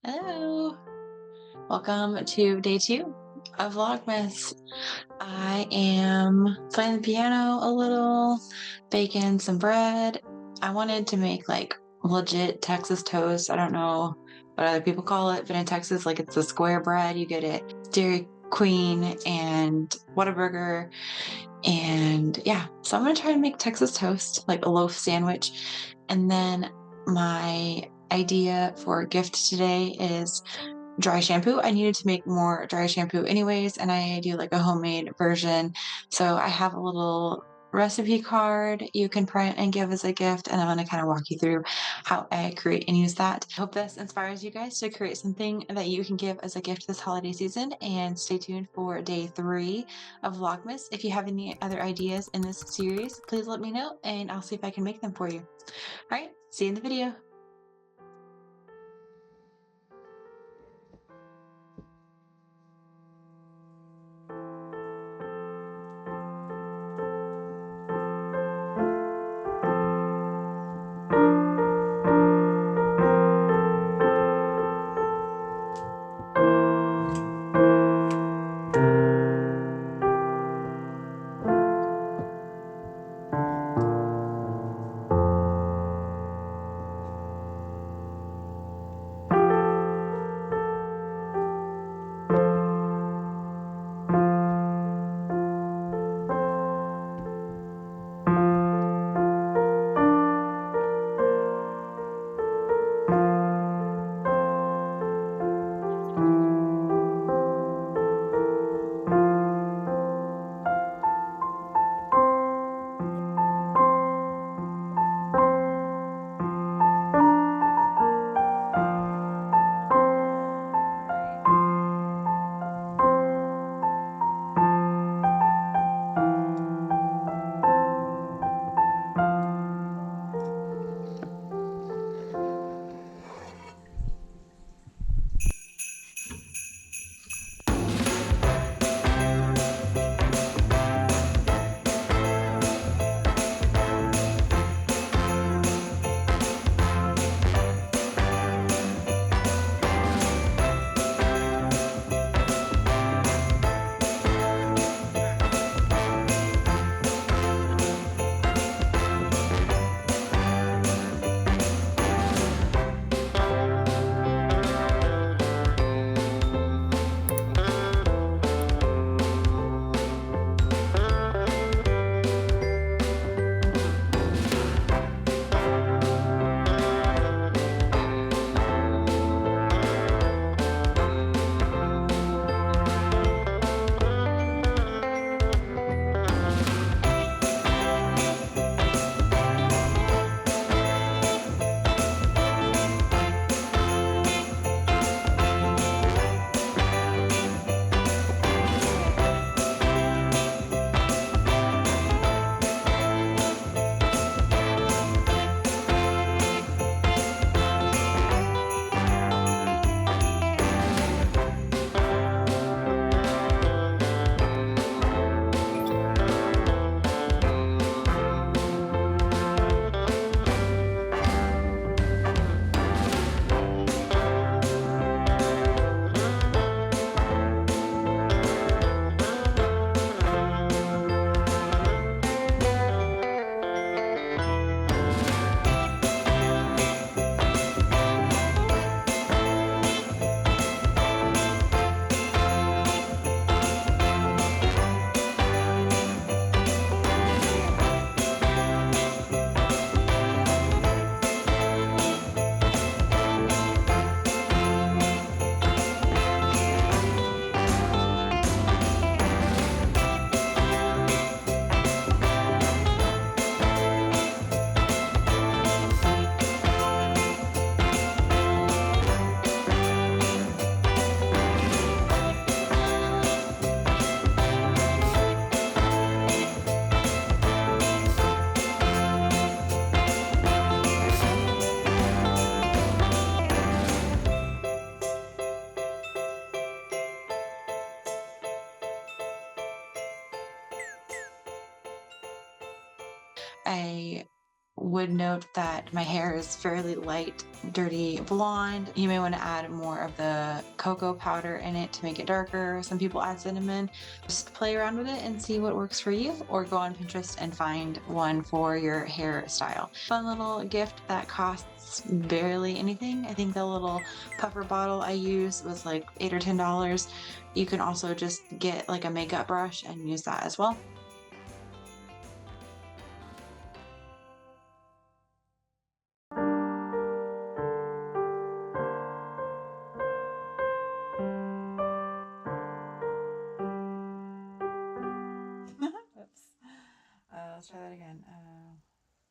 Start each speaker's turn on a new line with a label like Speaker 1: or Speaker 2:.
Speaker 1: Hello. Welcome to day 2 of Vlogmas. I am playing the piano a little, baking some bread. I wanted to make like legit Texas toast. I don't know what other people call it, but in Texas, like it's the square bread. You get it Dairy Queen and Whataburger. And yeah, so I'm gonna try to make Texas toast, like a loaf sandwich. And then my idea for a gift today is dry shampoo. I needed to make more dry shampoo anyways, and I do like a homemade version. So I have a little recipe card you can print and give as a gift, and I'm going to kind of walk you through how I create and use that. I hope this inspires you guys to create something that you can give as a gift this holiday season, and stay tuned for day 3 of Vlogmas. If you have any other ideas in this series, please let me know and I'll see if I can make them for you. All right, see you in the video. I would note that my hair is fairly light, dirty blonde. You may want to add more of the cocoa powder in it to make it darker. Some people add cinnamon. Just play around with it and see what works for you, or go on Pinterest and find one for your hairstyle. Fun little gift that costs barely anything. I think the little puffer bottle I use was like $8 or $10. You can also just get like a makeup brush and use that as well.